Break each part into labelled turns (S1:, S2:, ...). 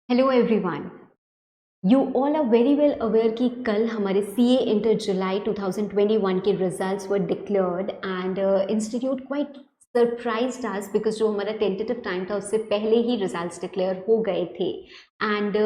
S1: Hello everyone. You all are very well aware कि कल हमारे सीए इंटर जुलाई 2021 के results were declared and institute quite surprised us because जो हमारा tentative time था उससे पहले ही रिजल्ट्स डिक्लेयर हो गए थे and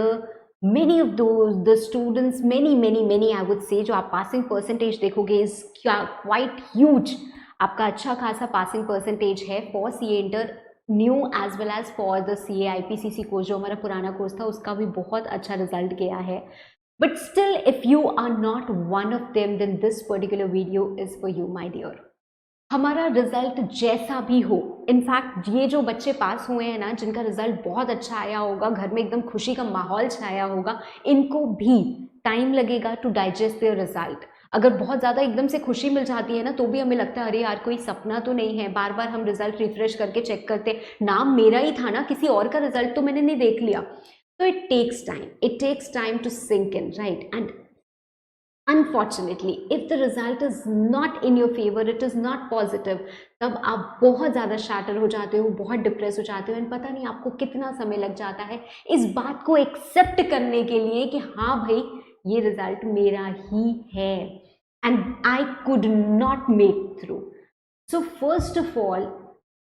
S1: many of those the students many I would say जो आप पासिंग परसेंटेज देखोगे इज क्वाइट ह्यूज। आपका अच्छा खासा पासिंग परसेंटेज है for CA inter new as well as for the C A IPCC course जो हमारा पुराना कोर्स था उसका भी बहुत अच्छा रिजल्ट गया है। But still if you are not one of them then this particular video is for you my dear. हमारा रिजल्ट जैसा भी हो, इनफैक्ट ये जो बच्चे पास हुए हैं ना, जिनका रिजल्ट बहुत अच्छा आया होगा, घर में एकदम खुशी का माहौल छाया होगा, इनको भी टाइम लगेगा टू डाइजेस्ट देयर रिजल्ट। अगर बहुत ज़्यादा एकदम से खुशी मिल जाती है ना तो भी हमें लगता है अरे यार कोई सपना तो नहीं है, बार बार हम रिजल्ट रिफ्रेश करके चेक करते, नाम मेरा ही था ना, किसी और का रिजल्ट तो मैंने नहीं देख लिया। तो it takes time to sink in, right? And unfortunately if the result is not in your favour, it is not positive, तब आप बहुत ज़्यादा शैटर हो जाते हो, बहुत डिप्रेस हो जाते हो एंड पता नहीं आपको कितना समय लग जाता है इस बात को एक्सेप्ट करने के लिए कि हाँ भाई ये रिजल्ट मेरा ही है and I could not make through. So first of all,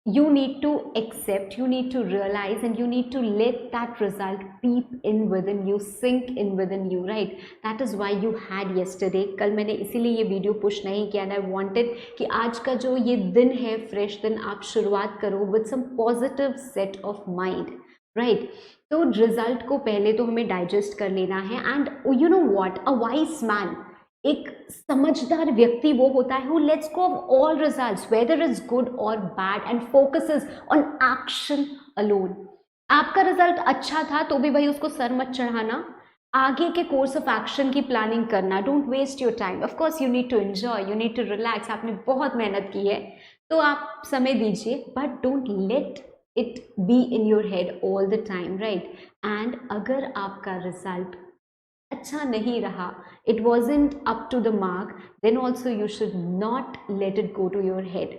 S1: you need to accept, you need to realize, and you need to let that result peep in within you, sink in within you, right? That is why you had yesterday. कल मैंने इसीलिए ये video push नहीं किया and I wanted कि आज का जो ये दिन है, फ्रेश दिन, आप शुरुआत करो with some positive set of mind, right? तो रिजल्ट को पहले तो हमें डाइजेस्ट कर लेना है and you know what, a wise man, एक समझदार व्यक्ति वो होता है who lets go of all results whether it's good or bad and focuses on action alone। आपका रिजल्ट अच्छा था तो भी भाई उसको सर मत चढ़ाना, आगे के कोर्स ऑफ एक्शन की प्लानिंग करना। Don't waste your time, of course you need to enjoy, you need to relax, आपने बहुत मेहनत की है तो आप समय दीजिए, but don't let it be in your head all the time, right? And अगर आपका रिजल्ट अच्छा नहीं रहा, it wasn't up to the mark, then also you should not let it go to your head,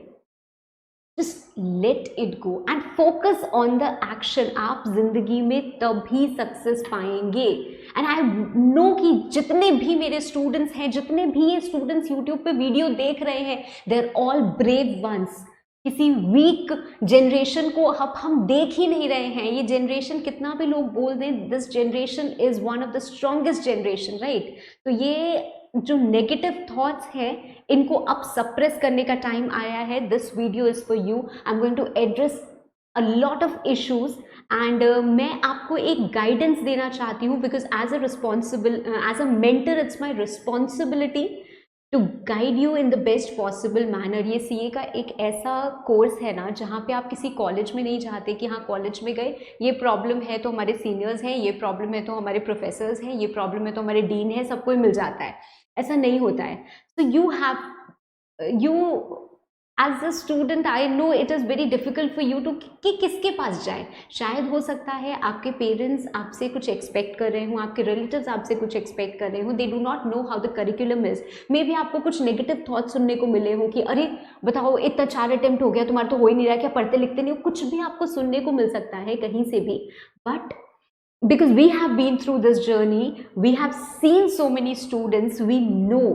S1: just let it go and focus on the action। आप जिंदगी में तभी success पाएंगे एंड आई नो कि जितने भी मेरे स्टूडेंट्स हैं, जितने भी ये स्टूडेंट्स यूट्यूब पे वीडियो देख रहे हैं, they are all brave ones. किसी वीक जनरेशन को अब हम देख ही नहीं रहे हैं। ये जनरेशन कितना भी लोग बोल दें, this generation is one of the strongest generation, right? तो ये जो नेगेटिव थॉट्स हैं इनको अब सप्रेस करने का टाइम आया है। This video is for you, I am going to address a lot of issues and मैं आपको एक गाइडेंस देना चाहती हूँ because as a responsible, as a mentor, it's my responsibility to guide you in the best possible manner. ये CA का एक ऐसा कोर्स है ना जहाँ पे आप किसी कॉलेज में नहीं जाते कि हाँ कॉलेज में गए, ये प्रॉब्लम है तो हमारे सीनियर्स हैं, ये प्रॉब्लम है तो हमारे प्रोफेसर्स हैं, ये प्रॉब्लम है तो हमारे डीन है, सबको ही मिल जाता है। ऐसा नहीं होता है। So you as a student, I know it is very difficult for you to कि किसके पास जाए। शायद हो सकता है आपके पेरेंट्स आपसे कुछ एक्सपेक्ट कर रहे हों, आपके रिलेटिव्स आपसे कुछ एक्सपेक्ट कर रहे हों, they do not know how the curriculum is. May be आपको कुछ नेगेटिव थॉट्स सुनने को मिले हों कि अरे बताओ इतना 4 अटेम्प्ट हो गया, तुम्हारा तो हो ही नहीं रहा, क्या पढ़ते लिखते नहीं हो, कुछ भी आपको सुनने को मिल सकता है कहीं से भी। But because we have been through this journey, we have seen so many students, we know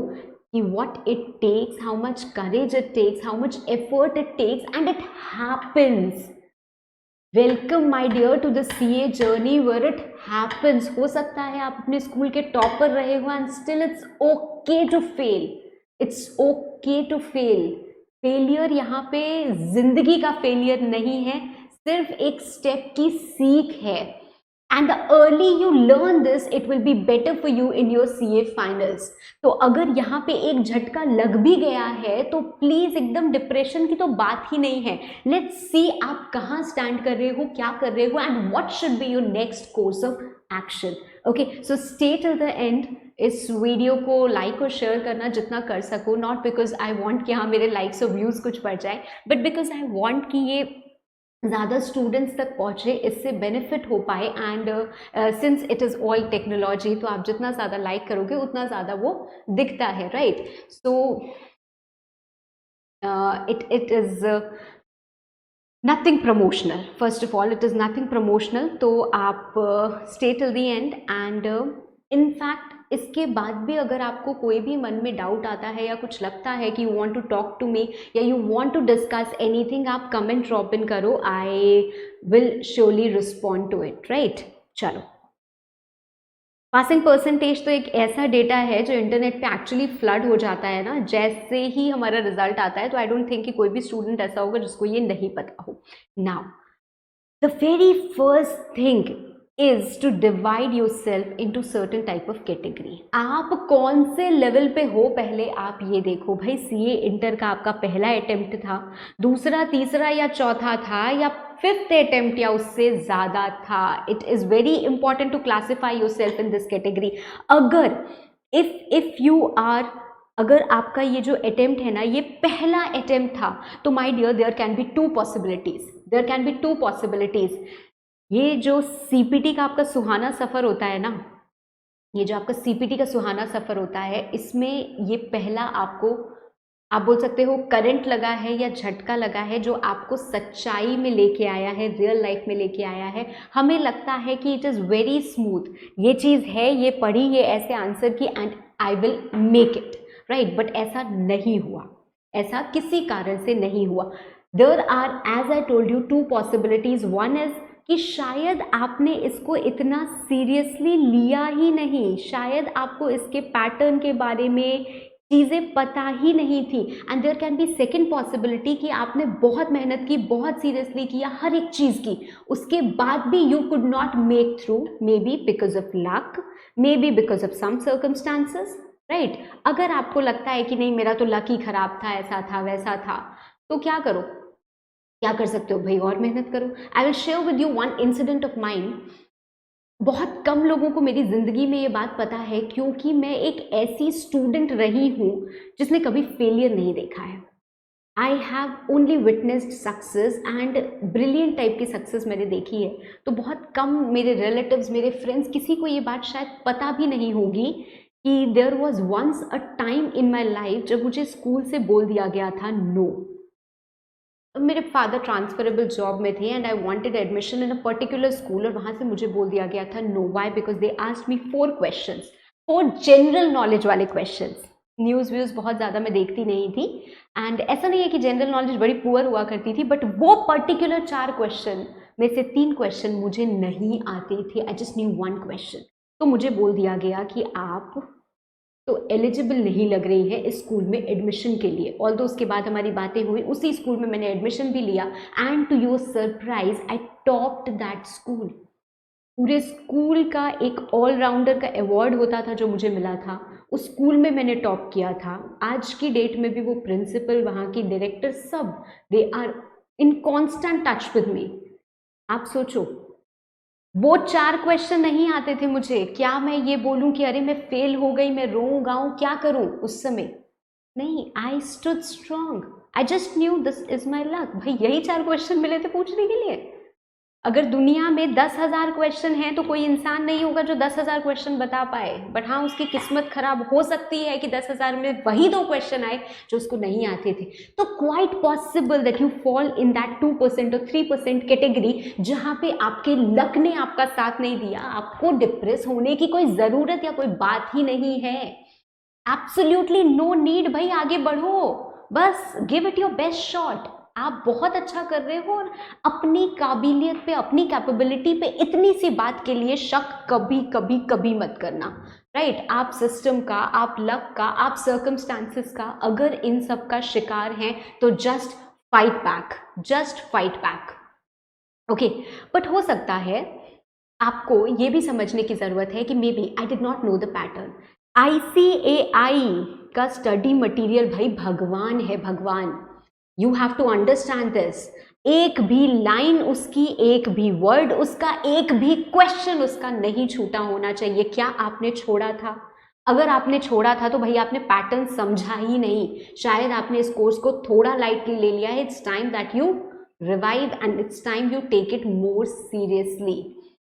S1: what it takes, how much courage it takes, how much effort it takes, and it happens। Welcome my dear to the CA journey where it happens. हो सकता है आप अपने school के topper रहे हो and still it's okay to fail, it's okay to fail. Failure यहाँ पे जिंदगी का फेलियर नहीं है, सिर्फ एक स्टेप की सीख है। And the early you learn this, it will be better for you in your CA finals. तो अगर यहाँ पे एक झटका लग भी गया है तो प्लीज एकदम डिप्रेशन की तो बात ही नहीं है। लेट्स सी आप कहाँ स्टैंड कर रहे हो, क्या कर रहे हो and what should be your next course of action. Okay, so stay till the end. इस वीडियो को लाइक और शेयर करना जितना कर सको, नॉट बिकॉज आई वॉन्ट कि हाँ मेरे लाइक्स और व्यूज कुछ बढ़ जाए, बट बिकॉज आई वॉन्ट कि ये ज़्यादा स्टूडेंट्स तक पहुँचे, इससे बेनिफिट हो पाए। And since it is all technology, तो आप जितना ज़्यादा लाइक करोगे उतना ज़्यादा वो दिखता है, right? So it is nothing promotional, first of all it is nothing promotional, तो आप stay till the end and in fact इसके बाद भी अगर आपको कोई भी मन में डाउट आता है या कुछ लगता है कि you want to talk to me या you want to discuss anything, आप कमेंट ड्रॉप इन करो, I will surely respond to it, right. चलो, पासिंग परसेंटेज तो एक ऐसा डेटा है जो इंटरनेट पे एक्चुअली फ्लड हो जाता है ना, जैसे ही हमारा रिजल्ट आता है, तो आई डोंट थिंक कि कोई भी स्टूडेंट ऐसा होगा जिसको ये नहीं पता हो। Now the very first thing is to divide your self into certain type of category. आप कौन से लेवल पे हो पहले आप ये देखो। भाई सीए इंटर का आपका पहला अटेम्प्ट था, दूसरा, तीसरा या चौथा था, या फिफ्थ अटेम्प्ट या उससे ज़्यादा था। It is very important to classify your self in this category. अगर इफ यू आर, अगर आपका ये जो अटेम्प्ट है ना ये पहला अटेम्प्ट था, तो my dear there can be two possibilities, there can be two possibilities. ये जो सीपीटी का आपका सुहाना सफ़र होता है ना, ये जो आपका सीपीटी का सुहाना सफ़र होता है, इसमें ये पहला आपको, आप बोल सकते हो, करंट लगा है या झटका लगा है जो आपको सच्चाई में लेके आया है, रियल लाइफ में लेके आया है। हमें लगता है कि इट इज़ वेरी स्मूथ, ये चीज़ है, ये पढ़ी, ये ऐसे आंसर की and I will make it, right. But ऐसा नहीं हुआ, ऐसा किसी कारण से नहीं हुआ। There are, as I told you, two possibilities. One is कि शायद आपने इसको इतना सीरियसली लिया ही नहीं, शायद आपको इसके पैटर्न के बारे में चीज़ें पता ही नहीं थी। And there can be second possibility कि आपने बहुत मेहनत की, बहुत सीरियसली किया, हर एक चीज़ की, उसके बाद भी you could not make through, maybe because of luck, maybe because of some circumstances, right. अगर आपको लगता है कि नहीं मेरा तो लक ही खराब था, ऐसा था वैसा था, तो क्या करो, क्या कर सकते हो भाई, और मेहनत करो। I will share with you one incident of mind. बहुत कम लोगों को मेरी ज़िंदगी में ये बात पता है, क्योंकि मैं एक ऐसी स्टूडेंट रही हूँ जिसने कभी फेलियर नहीं देखा है। I have only witnessed success and brilliant type की सक्सेस मैंने देखी है। तो बहुत कम मेरे रिलेटिव्स, मेरे फ्रेंड्स, किसी को ये बात शायद पता भी नहीं होगी कि there was once a time in my life जब मुझे स्कूल से बोल दिया गया था नो। मेरे फादर ट्रांसफरेबल जॉब में थे and I wanted admission in a particular school, और वहाँ से मुझे बोल दिया गया था no. Why? Because they asked me 4 questions, 4 general knowledge वाले क्वेश्चंस। न्यूज़ व्यूज़ बहुत ज़्यादा मैं देखती नहीं थी, एंड ऐसा नहीं है कि जनरल नॉलेज बड़ी पुअर हुआ करती थी, बट वो पर्टिकुलर 4 क्वेश्चन में से 3 क्वेश्चन मुझे नहीं आते थे। I just new 1 question. तो मुझे बोल दिया गया कि आप तो एलिजिबल नहीं लग रही है इस स्कूल में एडमिशन के लिए। ऑल्दो उसके बाद हमारी बातें हुई, उसी स्कूल में मैंने एडमिशन भी लिया, and to your surprise I topped that school. पूरे स्कूल का एक ऑलराउंडर का अवार्ड होता था जो मुझे मिला था, उस स्कूल में मैंने टॉप किया था। आज की डेट में भी वो प्रिंसिपल, वहाँ की डायरेक्टर, सब they are in constant touch with me. आप सोचो, वो 4 क्वेश्चन नहीं आते थे मुझे, क्या मैं ये बोलूं कि अरे मैं फेल हो गई, मैं रोऊं गाऊं, क्या करूं उस समय? नहीं, I stood strong, I just new this is my luck. भाई यही 4 क्वेश्चन मिले थे पूछने के लिए। अगर दुनिया में 10,000 क्वेश्चन हैं तो कोई इंसान नहीं होगा जो 10,000 क्वेश्चन बता पाए, बट हाँ उसकी किस्मत खराब हो सकती है कि 10,000 में वही 2 क्वेश्चन आए जो उसको नहीं आते थे। तो quite possible that you fall in that 2% और 3% कैटेगरी जहाँ पे आपके लक ने आपका साथ नहीं दिया। आपको डिप्रेस होने की कोई ज़रूरत या कोई बात ही नहीं है। Absolutely no need. भाई आगे बढ़ो, बस give it your best shot. आप बहुत अच्छा कर रहे हो, और अपनी काबिलियत पे, अपनी कैपेबिलिटी पे इतनी सी बात के लिए शक कभी कभी कभी मत करना, राइट। आप सिस्टम का, आप लक का, आप सर्कमस्टांसेस का अगर इन सब का शिकार हैं तो just fight back, just fight back, okay. But हो सकता है आपको ये भी समझने की ज़रूरत है कि maybe I did not know the pattern. ICAI का स्टडी मटेरियल भाई भगवान है, भगवान। You have to understand this. एक भी लाइन उसकी, एक भी वर्ड उसका, एक भी क्वेश्चन उसका नहीं छूटा होना चाहिए। क्या आपने छोड़ा था? अगर आपने छोड़ा था तो भाई आपने पैटर्न समझा ही नहीं, शायद आपने इस कोर्स को थोड़ा लाइटली ले लिया है। It's time that you revive and it's time you take it more seriously.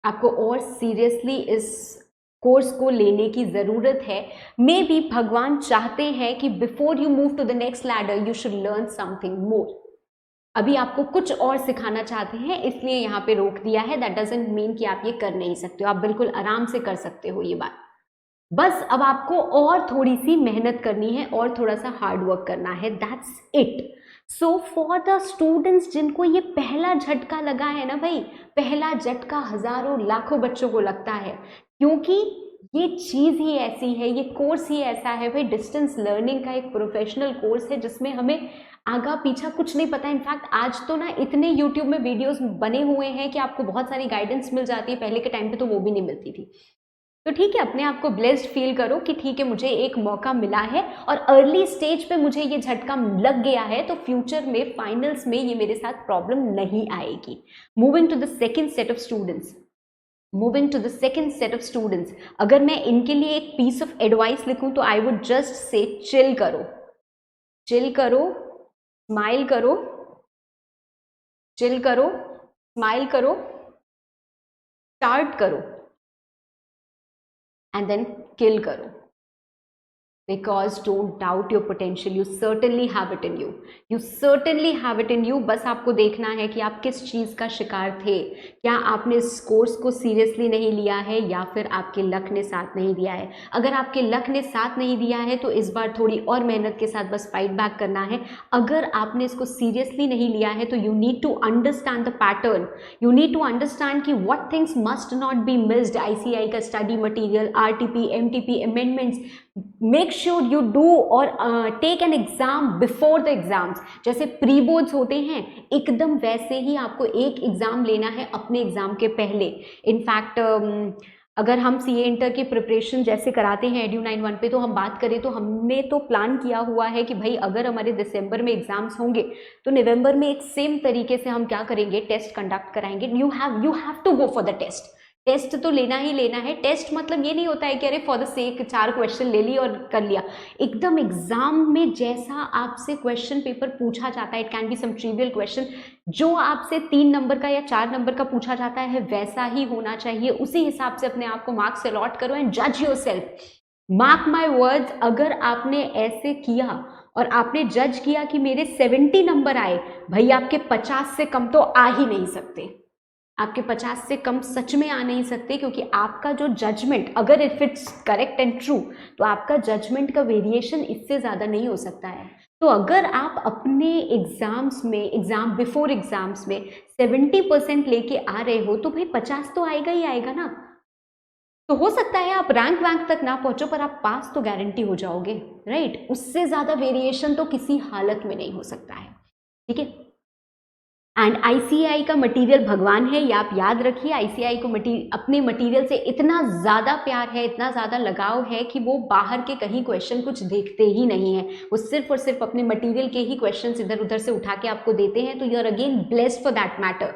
S1: आपको और सीरियसली इस कोर्स को लेने की ज़रूरत है। मे बी भगवान चाहते हैं कि before you move to the next ladder you should learn something more. अभी आपको कुछ और सिखाना चाहते हैं इसलिए यहाँ पे रोक दिया है, दैट डजंट मीन कि आप ये कर नहीं सकते हो, आप बिल्कुल आराम से कर सकते हो ये बात। बस अब आपको और थोड़ी सी मेहनत करनी है और थोड़ा सा हार्ड वर्क करना है, that's it. So for the students जिनको ये पहला झटका लगा है ना भाई, पहला झटका हजारों लाखों बच्चों को लगता है, क्योंकि ये चीज़ ही ऐसी है, ये कोर्स ही ऐसा है भाई, डिस्टेंस लर्निंग का एक प्रोफेशनल कोर्स है जिसमें हमें आगा पीछा कुछ नहीं पता। इनफैक्ट आज तो ना इतने यूट्यूब में वीडियोस बने हुए हैं कि आपको बहुत सारी गाइडेंस मिल जाती है, पहले के टाइम पे तो वो भी नहीं मिलती थी। तो ठीक है, अपने आप को ब्लेस्ड फील करो कि ठीक है मुझे एक मौका मिला है और अर्ली स्टेज पे मुझे ये झटका लग गया है, तो फ्यूचर में फाइनल्स में ये मेरे साथ प्रॉब्लम नहीं आएगी। Moving to the second set of students, moving to the second set of students, अगर मैं इनके लिए एक पीस ऑफ एडवाइस लिखूं तो I would just say chill करो, चिल करो, स्माइल करो, चिल करो, स्माइल करो, स्टार्ट करो and then kill karo, because don't doubt your potential, you certainly have it in you, you certainly have it in you। बस आपको देखना है कि आप किस चीज़ का शिकार थे, क्या आपने इस कोर्स को सीरियसली नहीं लिया है या फिर आपके लक ने साथ नहीं दिया है। अगर आपके लक ने साथ नहीं दिया है तो इस बार थोड़ी और मेहनत के साथ बस फाइट बैक करना है। अगर आपने इसको सीरियसली नहीं लिया है तो you need to understand the pattern, you need to understand कि what things must not be missed. ICAI का study material, RTP, MTP, amendments, make sure you do और take an exam before the exams. जैसे pre boards होते हैं एकदम वैसे ही आपको एक एग्जाम लेना है अपने एग्जाम के पहले। इनफैक्ट अगर हम CA इंटर की प्रिपरेशन जैसे कराते हैं Edu91 पे, तो हम बात करें तो हमने तो प्लान किया हुआ है कि भाई अगर हमारे दिसंबर में एग्जाम्स होंगे तो नवंबर में एक सेम तरीके से हम क्या करेंगे, टेस्ट कंडक्ट कराएंगे। You have to go for the test, test तो लेना ही लेना है। टेस्ट मतलब ये नहीं होता है कि अरे फॉर द सेक 4 क्वेश्चन ले ली और कर लिया। एकदम एग्जाम में जैसा आपसे क्वेश्चन पेपर पूछा जाता है, it can be some trivial question, जो आपसे 3 नंबर का या 4 नंबर का पूछा जाता है वैसा ही होना चाहिए। उसी हिसाब से अपने आप को मार्क्स अलॉट करो एंड जज योरसेल्फ। मार्क माय वर्ड्स, अगर आपने ऐसे किया और आपने जज किया कि मेरे 70 नंबर आए, भाई आपके 50 से कम तो आ ही नहीं सकते, आपके 50 से कम सच में आ नहीं सकते, क्योंकि आपका जो जजमेंट, अगर if it's correct and true, तो आपका जजमेंट का वेरिएशन इससे ज़्यादा नहीं हो सकता है। तो अगर आप अपने एग्जाम्स में, एग्जाम बिफोर एग्जाम्स में 70% लेके आ रहे हो तो भाई 50 तो आएगा ही आएगा ना। तो हो सकता है आप रैंक वैंक तक ना पहुंचो पर आप पास तो गारंटी हो जाओगे, राइट। उससे ज़्यादा वेरिएशन तो किसी हालत में नहीं हो सकता है, ठीक है। एंड ICAI का मटेरियल भगवान है, ये आप याद रखिए। ICAI को अपने मटेरियल से इतना ज़्यादा प्यार है, इतना ज़्यादा लगाव है कि वो बाहर के कहीं क्वेश्चन कुछ देखते ही नहीं है, वो सिर्फ और सिर्फ अपने मटेरियल के ही क्वेश्चंस इधर उधर से उठा के आपको देते हैं। तो you are again blessed for that matter.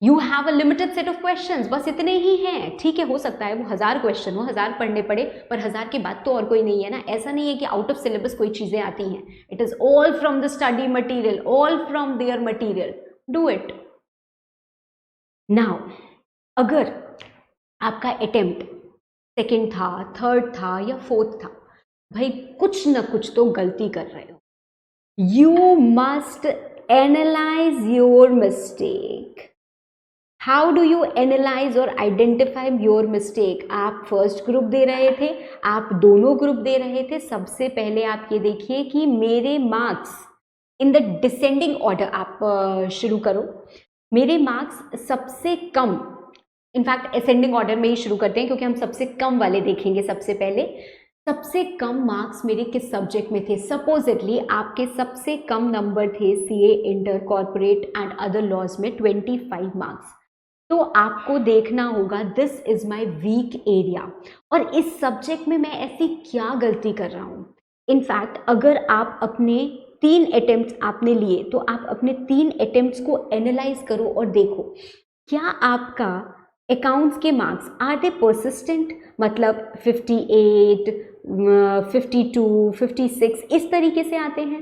S1: You have a limited set of questions, बस इतने ही हैं, ठीक है। हो सकता है वो 1000 क्वेश्चन हो, 1000 पढ़ने पड़े, पर 1000 के बाद तो और कोई नहीं है ना। ऐसा नहीं है कि आउट ऑफ सिलेबस कोई चीज़ें आती हैं। It is all from the study material, all from their material. Do it now। अगर आपका अटेम्प्ट सेकेंड था, थर्ड था या फोर्थ था, भाई कुछ ना कुछ तो गलती कर रहे हो। You must analyse your mistake. How do you analyse और आइडेंटिफाई योर मिस्टेक। आप फर्स्ट ग्रुप दे रहे थे, आप दोनों ग्रुप दे रहे थे, सबसे पहले आप ये देखिए कि मेरे marks in the descending order, आप शुरू करो। मेरे मार्क्स सबसे कम, इनफैक्ट असेंडिंग ऑर्डर में ही शुरू करते हैं क्योंकि हम सबसे कम वाले देखेंगे सबसे पहले। सबसे कम मार्क्स मेरे किस सब्जेक्ट में थे। सपोजिटली आपके सबसे कम नंबर थे CA inter, corporate and other laws में 25 मार्क्स। तो आपको देखना होगा this is my weak area, और इस सब्जेक्ट में मैं ऐसी क्या गलती कर रहा हूँ। इनफैक्ट अगर आप अपने 3 अटेम्प्ट्स आपने लिए तो आप अपने 3 अटेम्प्ट्स को एनालाइज करो और देखो क्या आपका अकाउंट्स के मार्क्स आर दे परसिस्टेंट, मतलब 58, 52, 56 इस तरीके से आते हैं।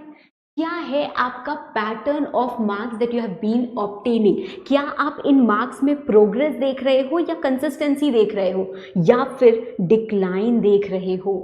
S1: क्या है आपका pattern of marks that you have been obtaining. क्या आप इन मार्क्स में प्रोग्रेस देख रहे हो या कंसिस्टेंसी देख रहे हो या फिर डिक्लाइन देख रहे हो।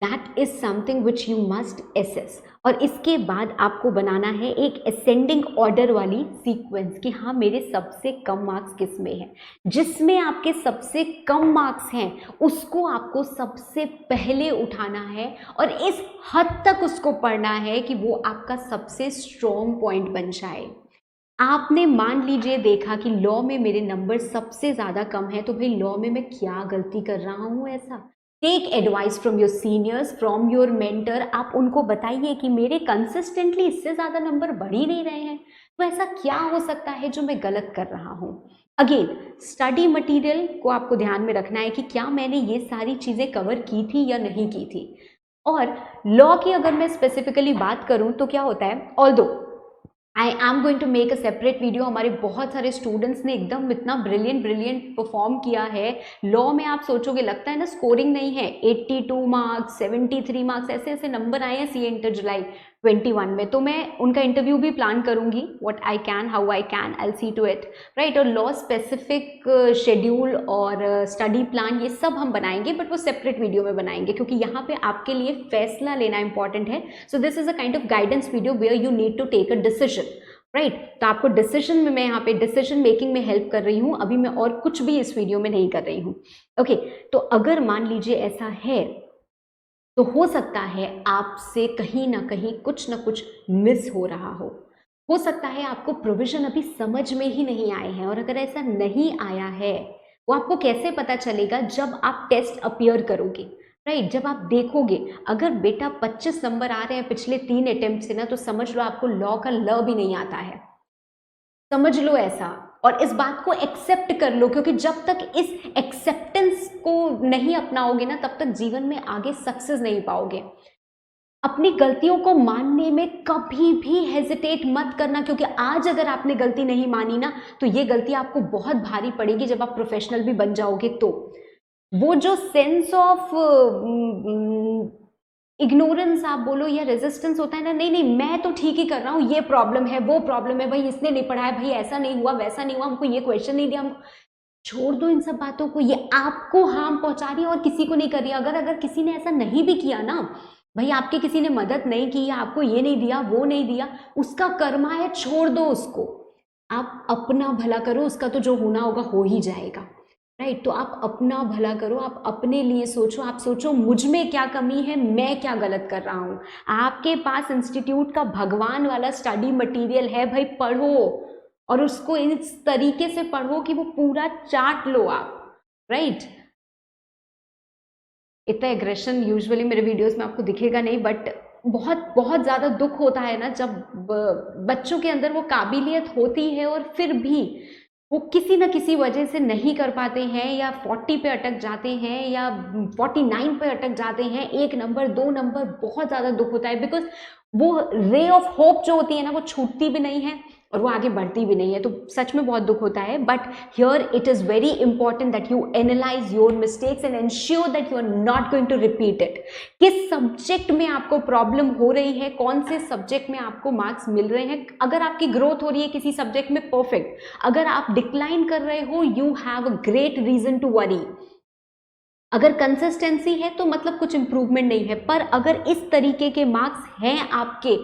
S1: That is something which you must assess. और इसके बाद आपको बनाना है एक असेंडिंग ऑर्डर वाली सीक्वेंस कि हाँ मेरे सबसे कम मार्क्स किस में है, जिसमें आपके सबसे कम मार्क्स हैं उसको आपको सबसे पहले उठाना है और इस हद तक उसको पढ़ना है कि वो आपका सबसे स्ट्रॉन्ग पॉइंट बन जाए। आपने मान लीजिए देखा कि लॉ में मेरे नंबर सबसे ज़्यादा कम है, तो भाई लॉ में मैं क्या गलती कर रहा हूँ ऐसा। Take advice from your seniors, from your mentor. आप उनको बताइए कि मेरे कंसिस्टेंटली इससे ज़्यादा नंबर बढ़ ही नहीं रहे हैं, तो ऐसा क्या हो सकता है जो मैं गलत कर रहा हूँ। अगेन स्टडी मटेरियल को आपको ध्यान में रखना है कि क्या मैंने ये सारी चीज़ें कवर की थी या नहीं की थी। और लॉ की अगर मैं स्पेसिफिकली बात करूँ तो क्या होता है, although I am going to make a separate video, हमारे बहुत सारे स्टूडेंट्स ने एकदम इतना ब्रिलियंट परफॉर्म किया है। लॉ में आप सोचोगे लगता है ना स्कोरिंग नहीं है, 82 मार्क्स 73 मार्क्स ऐसे ऐसे नंबर आए हैं सी इंटर जुलाई 21 में। तो मैं उनका इंटरव्यू भी प्लान करूंगी, what I can, how I can, I see to it, right. और लॉ स्पेसिफिक शेड्यूल और स्टडी प्लान ये सब हम बनाएंगे, बट वो सेपरेट वीडियो में बनाएंगे क्योंकि यहाँ पे आपके लिए फैसला लेना इंपॉर्टेंट है। So this is a kind of guidance video where you need to take a decision, right. तो आपको डिसीजन में मैं यहाँ पे डिसीजन मेकिंग में हेल्प कर रही हूँ, अभी मैं और कुछ भी इस वीडियो में नहीं कर रही हूँ। ओके, तो अगर मान लीजिए ऐसा है तो हो सकता है आपसे कहीं ना कहीं कुछ ना कुछ मिस हो रहा हो सकता है आपको प्रोविजन अभी समझ में ही नहीं आए हैं। और अगर ऐसा नहीं आया है वो आपको कैसे पता चलेगा, जब आप टेस्ट अपीयर करोगे, राइट। जब आप देखोगे अगर बेटा 25 नंबर आ रहे हैं पिछले 3 अटेम्प्ट से ना, तो समझ लो आपको लॉ का ल भी नहीं आता है, समझ लो ऐसा। और इस बात को एक्सेप्ट कर लो, क्योंकि जब तक इस एक्सेप्टेंस को नहीं अपनाओगे ना तब तक जीवन में आगे सक्सेस नहीं पाओगे। अपनी गलतियों को मानने में कभी भी हेजिटेट मत करना, क्योंकि आज अगर आपने गलती नहीं मानी ना तो ये गलती आपको बहुत भारी पड़ेगी जब आप प्रोफेशनल भी बन जाओगे। तो वो जो सेंस ऑफ इग्नोरेंस आप बोलो या रेजिस्टेंस होता है ना, नहीं नहीं मैं तो ठीक ही कर रहा हूँ, ये प्रॉब्लम है वो प्रॉब्लम है, भाई इसने नहीं पढ़ा है, भाई ऐसा नहीं हुआ वैसा नहीं हुआ, हमको ये क्वेश्चन नहीं दिया, हमको छोड़ दो इन सब बातों को। ये आपको हार्म पहुंचा रही है और किसी को नहीं कर रही। अगर किसी ने ऐसा नहीं भी किया ना, भाई आपकी किसी ने मदद नहीं की या आपको ये नहीं दिया वो नहीं दिया, उसका कर्मा है, छोड़ दो उसको। आप अपना भला करो, उसका तो जो होना होगा हो ही जाएगा, राइट। तो आप अपना भला करो, आप अपने लिए सोचो, आप सोचो मुझ में क्या कमी है, मैं क्या गलत कर रहा हूँ। आपके पास इंस्टीट्यूट का भगवान वाला स्टडी मटेरियल है, भाई पढ़ो और उसको इस तरीके से पढ़ो कि वो पूरा चाट लो आप, राइट। इतना एग्रेशन यूजुअली मेरे वीडियोस में आपको दिखेगा नहीं, बट बहुत बहुत ज़्यादा दुख होता है ना जब बच्चों के अंदर वो काबिलियत होती है और फिर भी वो किसी न किसी वजह से नहीं कर पाते हैं, या 40 पे अटक जाते हैं या 49 पे अटक जाते हैं, 1 नंबर 2 नंबर, बहुत ज़्यादा दुख होता है। बिकॉज वो रे ऑफ होप जो होती है ना वो छूटती भी नहीं है और वो आगे बढ़ती भी नहीं है, तो सच में बहुत दुख होता है। But here it is very important that you analyse your mistakes and ensure that you are not going to repeat it. किस सब्जेक्ट में आपको प्रॉब्लम हो रही है, कौन से सब्जेक्ट में आपको मार्क्स मिल रहे हैं। अगर आपकी ग्रोथ हो रही है किसी सब्जेक्ट में, परफेक्ट। अगर आप डिक्लाइन कर रहे हो, you have a great reason to worry. अगर कंसिस्टेंसी है तो मतलब कुछ इंप्रूवमेंट नहीं है, पर अगर इस तरीके के मार्क्स हैं आपके,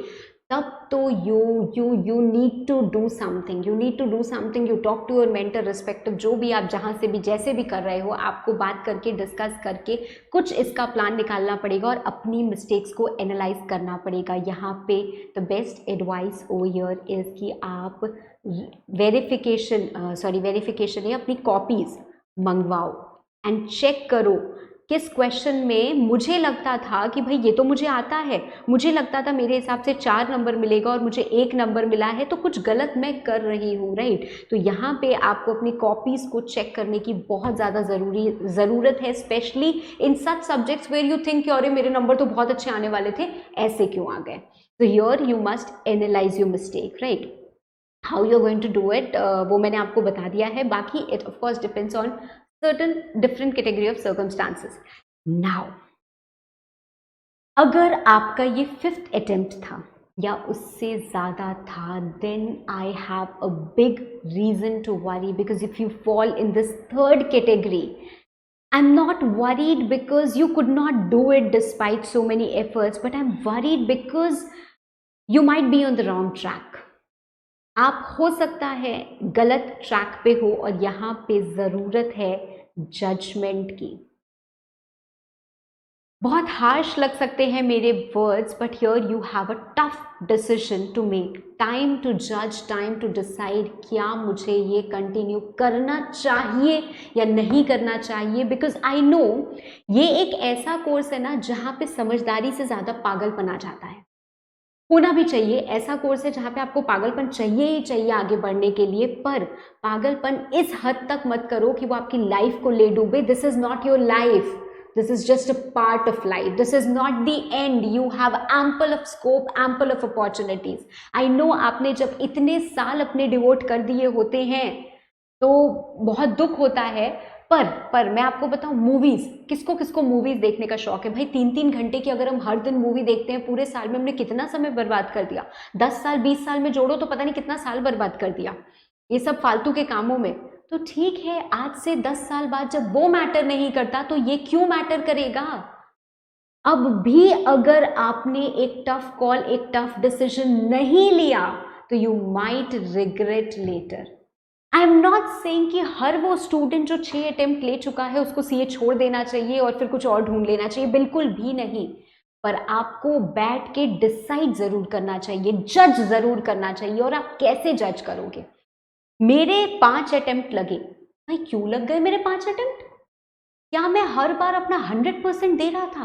S1: तब तो you need to do something, you need to do something. You talk to your mentor, respective जो भी आप जहाँ से भी जैसे भी कर रहे हो, आपको बात करके डिस्कस करके कुछ इसका प्लान निकालना पड़ेगा और अपनी मिस्टेक्स को एनालाइज करना पड़ेगा। यहाँ पे the best advice over here is कि आप वेरिफिकेशन या अपनी कॉपीज़ मंगवाओ एंड चेक करो किस क्वेश्चन में मुझे लगता था कि भाई ये तो मुझे आता है, मुझे लगता था मेरे हिसाब से 4 नंबर मिलेगा और मुझे 1 नंबर मिला है, तो कुछ गलत मैं कर रही हूँ, राइट। तो यहाँ पे आपको अपनी कॉपीज़ को चेक करने की बहुत ज़्यादा ज़रूरत है, specially in such subjects where you think अरे मेरे नंबर तो बहुत अच्छे आने वाले थे, ऐसे क्यों आ गए। तो here you must analyse your mistake, right. How you are going to do it वो मैंने आपको बता दिया है, बाकी it of course depends on certain different category of circumstances. Now, अगर आपका ये 5th attempt था या उससे ज़्यादा था, then I have a big reason to worry, because if you fall in this 3rd category I'm not worried because you could not do it despite so many efforts, but I'm worried because you might be on the wrong track. आप हो सकता है गलत track पे हो और यहाँ पे ज़रूरत है जजमेंट की। बहुत हार्श लग सकते हैं मेरे words, but here you have a tough decision to make. Time to जज, टाइम टू डिसाइड, क्या मुझे ये कंटिन्यू करना चाहिए या नहीं करना चाहिए। बिकॉज आई नो ये एक ऐसा कोर्स है ना जहाँ पे समझदारी से ज़्यादा पागलपन आ जाता है। होना भी चाहिए, ऐसा कोर्स है जहाँ पे आपको पागलपन चाहिए ही चाहिए आगे बढ़ने के लिए, पर पागलपन इस हद तक मत करो कि वो आपकी लाइफ को ले डूबे। This is not your life, this is just a part of life, this is not the end, you have ample of scope, ample of opportunities. I know आपने जब इतने साल अपने डिवोट कर दिए होते हैं तो बहुत दुख होता है, पर मैं आपको बताऊं, मूवीज, किसको किसको मूवीज देखने का शौक है भाई। 3-3 घंटे की अगर हम हर दिन मूवी देखते हैं, पूरे साल में हमने कितना समय बर्बाद कर दिया। 10 साल 20 साल में जोड़ो तो पता नहीं कितना साल बर्बाद कर दिया ये सब फालतू के कामों में। तो ठीक है, आज से 10 साल बाद जब वो मैटर नहीं करता तो ये क्यों मैटर करेगा। अब भी अगर आपने एक टफ कॉल, एक टफ डिसीजन नहीं लिया तो you might regret later. I am not saying कि हर वो स्टूडेंट जो 6 अटेम्प्ट ले चुका है उसको सीए छोड़ देना चाहिए और फिर कुछ और ढूंढ लेना चाहिए, बिल्कुल भी नहीं। पर आपको बैठ के डिसाइड जरूर करना चाहिए, जज जरूर करना चाहिए। और आप कैसे जज करोगे। मेरे 5 अटेम्प्ट लगे, भाई क्यों लग गए मेरे 5 अटेम्प्ट? क्या मैं हर बार अपना 100% दे रहा था?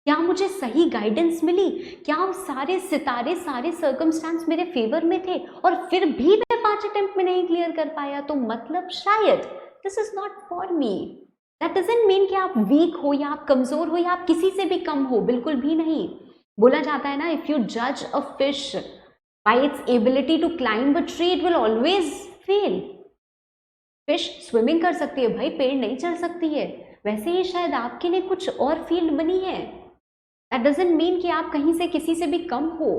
S1: क्या मुझे सही गाइडेंस मिली? क्या सारे सितारे, सारे सर्कमस्टांस मेरे फेवर में थे और फिर भी मैं 5 अटेम्प्ट में नहीं क्लियर कर पाया? तो मतलब शायद this is not for me. That doesn't mean कि आप वीक हो या आप कमजोर हो या आप किसी से भी कम हो, बिल्कुल भी नहीं। बोला जाता है ना, इफ यू जज a fish by its ability to climb a tree it will always fail. Fish swimming कर सकती है भाई, पेड़ नहीं चढ़ सकती है। वैसे ही शायद आपके लिए कुछ और फील्ड बनी है। दैट डजंट मीन कि आप कहीं से किसी से भी कम हो,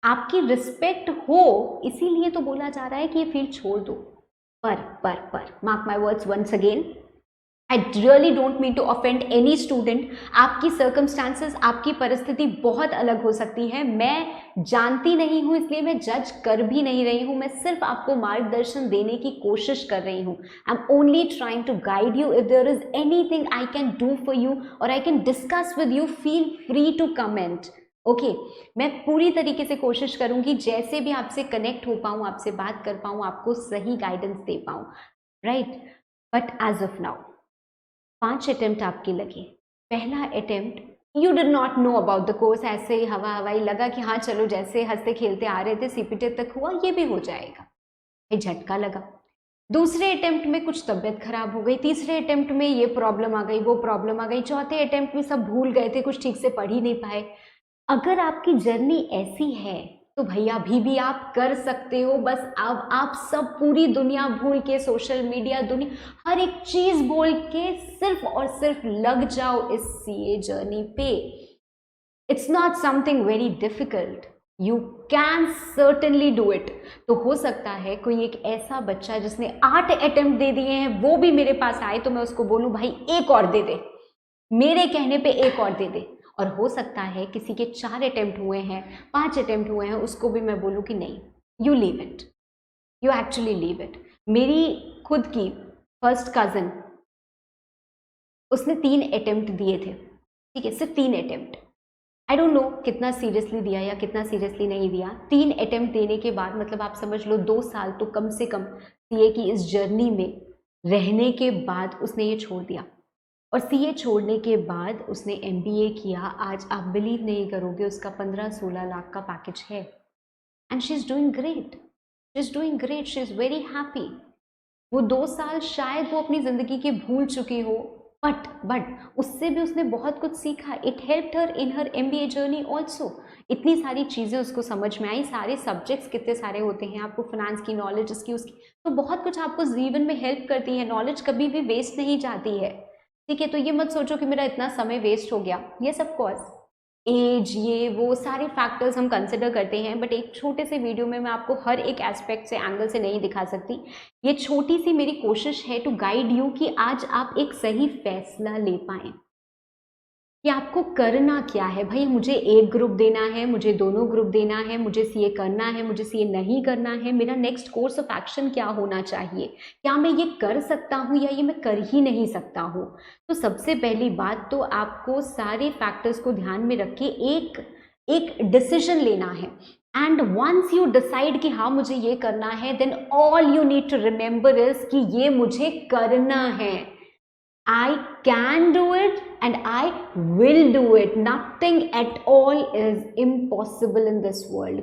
S1: आपकी रिस्पेक्ट हो, इसीलिए तो बोला जा रहा है कि ये फील्ड छोड़ दो। पर mark my words once again, I really don't mean to offend any student. आपकी सर्कमस्टांसेस, आपकी परिस्थिति बहुत अलग हो सकती है। मैं जानती नहीं हूँ इसलिए मैं जज कर भी नहीं रही हूँ। मैं सिर्फ आपको मार्गदर्शन देने की कोशिश कर रही हूँ। I am only trying to guide you. If there is anything I can do for you और I can discuss with you, feel free to comment. Okay, मैं पूरी तरीके से कोशिश करूंगी जैसे भी आपसे कनेक्ट हो पाऊँ, आपसे बात कर पाऊँ, आपको सही गाइडेंस दे पाऊँ, right. But as of now 5 attempt आपके लगे। पहला attempt you did not know about the course, ऐसे ही हवा हवाई लगा कि हाँ चलो जैसे हंसते खेलते आ रहे थे सीपीटी तक हुआ, ये भी हो जाएगा। एक झटका लगा। दूसरे अटेम्प्ट में कुछ तबीयत खराब हो गई, तीसरे अटेम्प्ट में ये प्रॉब्लम आ गई, वो प्रॉब्लम आ गई, चौथे अटेम्प्ट में सब भूल गए थे, कुछ ठीक से पढ़ ही नहीं पाए। अगर आपकी जर्नी ऐसी है तो भैया अभी भी आप कर सकते हो। बस अब आप सब पूरी दुनिया भूल के, सोशल मीडिया दुनिया, हर एक चीज भूल के सिर्फ और सिर्फ लग जाओ इस सीए जर्नी पे। It's not something very difficult, you can certainly do it. तो हो सकता है कोई एक ऐसा बच्चा जिसने 8 अटेम्प्ट दे दिए हैं वो भी मेरे पास आए तो मैं उसको बोलूं भाई एक और दे दे, मेरे कहने पे एक और दे दे। और हो सकता है किसी के 4 अटेम्प्ट हुए हैं, 5 अटेम्प्ट हुए हैं, उसको भी मैं बोलूँ कि नहीं, you leave it, you actually leave it. मेरी खुद की फर्स्ट कज़न, उसने 3 अटेम्प्ट दिए थे, ठीक है, सिर्फ 3 अटेम्प्ट। आई डोंट नो कितना सीरियसली दिया या कितना सीरियसली नहीं दिया। 3 अटेम्प्ट देने के बाद मतलब आप समझ लो 2 साल तो कम से कम सीए की इस जर्नी में रहने के बाद उसने ये छोड़ दिया। और सीए छोड़ने के बाद उसने एमबीए किया। आज आप बिलीव नहीं करोगे उसका 15-16 लाख का पैकेज है। And she is doing great, she is doing great, she is very happy. वो 2 साल शायद वो अपनी ज़िंदगी के भूल चुकी हो, बट उससे भी उसने बहुत कुछ सीखा। It helped her in her MBA journey also. इतनी सारी चीज़ें उसको समझ में आई, सारे सब्जेक्ट्स कितने सारे होते हैं, आपको फाइनेंस की नॉलेज, इसकी उसकी, तो बहुत कुछ आपको जीवन में हेल्प करती है। नॉलेज कभी भी वेस्ट नहीं जाती है, ठीक है। तो ये मत सोचो कि मेरा इतना समय वेस्ट हो गया। यस ऑफ कोर्स एज, ये वो सारे फैक्टर्स हम कंसिडर करते हैं, बट एक छोटे से वीडियो में मैं आपको हर एक एस्पेक्ट से, एंगल से नहीं दिखा सकती। ये छोटी सी मेरी कोशिश है टू गाइड यू कि आज आप एक सही फैसला ले पाएं कि आपको करना क्या है। भाई मुझे एक ग्रुप देना है, मुझे दोनों ग्रुप देना है, मुझे सीए करना है, मुझे सीए नहीं करना है, मेरा नेक्स्ट कोर्स ऑफ एक्शन क्या होना चाहिए, क्या मैं ये कर सकता हूँ या ये मैं कर ही नहीं सकता हूँ। तो सबसे पहली बात तो आपको सारे फैक्टर्स को ध्यान में रख के एक डिसीजन लेना है। एंड वंस यू डिसाइड कि हाँ मुझे ये करना है, then all you need to remember is कि ये मुझे करना है। I can do it and I will do it. Nothing at all is impossible in this world.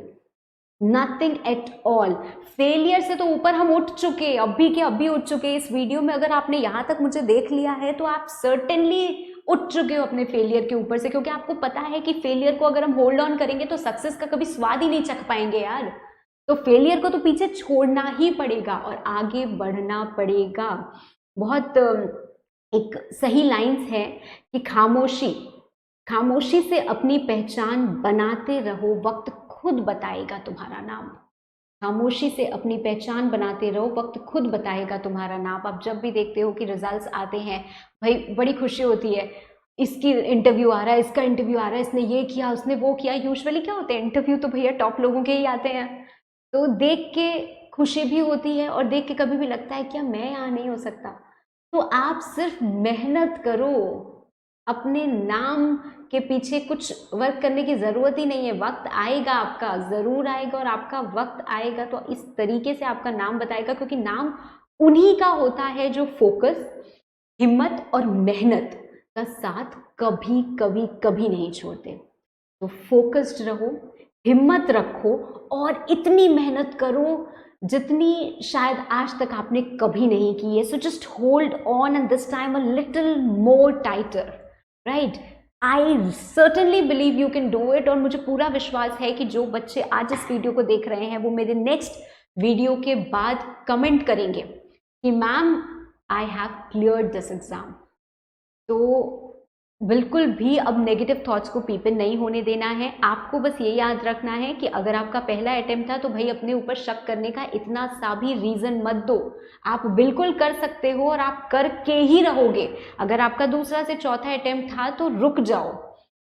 S1: Nothing at all. Failure से तो ऊपर हम उठ चुके, अभी के अभी उठ चुके। इस वीडियो में अगर आपने यहाँ तक मुझे देख लिया है तो आप सर्टेनली उठ चुके हो अपने फेलियर के ऊपर से, क्योंकि आपको पता है कि फेलियर को अगर हम होल्ड ऑन करेंगे तो सक्सेस का कभी स्वाद ही नहीं चख पाएंगे यार। तो फेलियर को तो पीछे छोड़ना ही पड़ेगा और आगे बढ़ना पड़ेगा। बहुत एक सही लाइन्स है कि खामोशी से अपनी पहचान बनाते रहो, वक्त खुद बताएगा तुम्हारा नाम। खामोशी से अपनी पहचान बनाते रहो, वक्त खुद बताएगा तुम्हारा नाम। आप जब भी देखते हो कि रिजल्ट्स आते हैं, भाई बड़ी खुशी होती है, इसकी इंटरव्यू आ रहा है, इसका इंटरव्यू आ रहा है, इसने ये किया, उसने वो किया। यूजुअली क्या होते हैं, इंटरव्यू तो भैया टॉप लोगों के ही आते हैं। तो देख के खुशी भी होती है और देख के कभी भी लगता है क्या मैं यहाँ नहीं हो सकता। तो आप सिर्फ मेहनत करो, अपने नाम के पीछे कुछ वर्क करने की ज़रूरत ही नहीं है। वक्त आएगा, आपका ज़रूर आएगा और आपका वक्त आएगा तो इस तरीके से आपका नाम बताएगा, क्योंकि नाम उन्हीं का होता है जो फोकस, हिम्मत और मेहनत का साथ कभी कभी कभी नहीं छोड़ते। तो फोकस्ड रहो, हिम्मत रखो और इतनी मेहनत करो जितनी शायद आज तक आपने कभी नहीं की है। So just hold on and this time a little more tighter, right. I certainly believe you can do it. और मुझे पूरा विश्वास है कि जो बच्चे आज इस वीडियो को देख रहे हैं वो मेरे नेक्स्ट वीडियो के बाद कमेंट करेंगे कि ma'am I have cleared this exam. तो बिल्कुल भी अब नेगेटिव थॉट्स को पीपल नहीं होने देना है। आपको बस ये याद रखना है कि अगर आपका पहला अटेम्प्ट था तो भाई अपने ऊपर शक करने का इतना सा भी रीज़न मत दो। आप बिल्कुल कर सकते हो और आप करके ही रहोगे। अगर आपका दूसरा से चौथा अटेम्प्ट था तो रुक जाओ,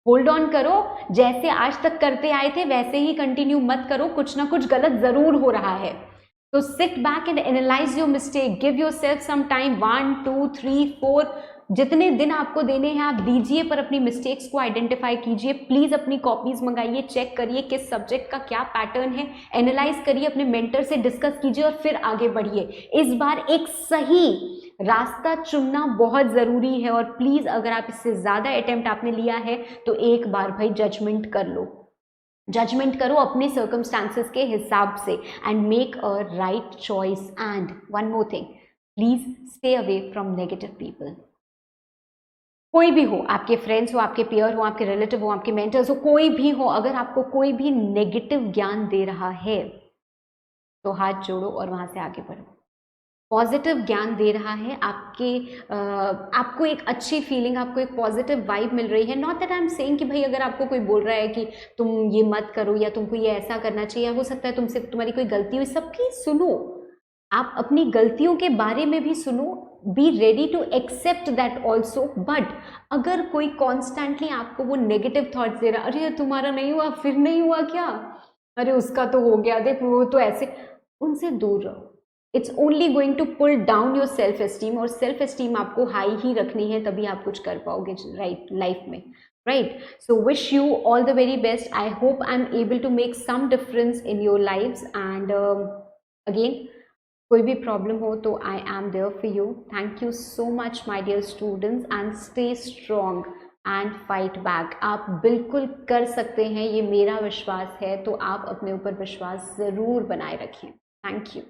S1: होल्ड ऑन करो, जैसे आज तक करते आए थे वैसे ही कंटिन्यू मत करो, कुछ ना कुछ गलत ज़रूर हो रहा है। तो sit back and analyse your mistake, give yourself some time, 1 2 3 4 जितने दिन आपको देने हैं आप दीजिए, पर अपनी मिस्टेक्स को आइडेंटिफाई कीजिए। प्लीज़ अपनी कॉपीज़ मंगाइए, चेक करिए किस सब्जेक्ट का क्या पैटर्न है, एनालाइज करिए, अपने मेंटर से डिस्कस कीजिए और फिर आगे बढ़िए। इस बार एक सही रास्ता चुनना बहुत ज़रूरी है और प्लीज़ अगर आप इससे ज़्यादा अटेम्प्ट आपने लिया है तो एक बार भाई जजमेंट कर लो, जजमेंट करो अपने सर्कमस्टांसेस के हिसाब से and make a right choice. And one more thing, please stay away from negative people. कोई भी हो, आपके फ्रेंड्स हो, आपके पीयर हो, आपके रिलेटिव हो, आपके मेंटर्स हो, कोई भी हो, अगर आपको कोई भी नेगेटिव ज्ञान दे रहा है तो हाथ जोड़ो और वहां से आगे बढ़ो। पॉजिटिव ज्ञान दे रहा है, आपको एक अच्छी फीलिंग, आपको एक पॉजिटिव वाइब मिल रही है। Not that I am saying कि भाई अगर आपको कोई बोल रहा है कि तुम ये मत करो या तुमको ये ऐसा करना चाहिए, हो सकता है तुमसे तुम्हारी कोई गलती हुई, सबकी सुनो, आप अपनी गलतियों के बारे में भी सुनो, be ready to accept that also. But अगर कोई कॉन्स्टेंटली आपको वो नेगेटिव थॉट्स दे रहा, अरे तुम्हारा नहीं हुआ, फिर नहीं हुआ क्या, अरे उसका तो हो गया, देख वो तो ऐसे, उनसे दूर रहो। It's only going to pull down your self esteem, और सेल्फ एस्टीम आपको हाई ही रखनी है, तभी आप कुछ कर पाओगे राइट लाइफ में, right. So wish you all the very best. I hope I am able to make some difference in your lives and again कोई भी प्रॉब्लम हो तो I am there for you. Thank you so much my dear students and stay strong and fight back. आप बिल्कुल कर सकते हैं, ये मेरा विश्वास है, तो आप अपने ऊपर विश्वास ज़रूर बनाए रखें। Thank you.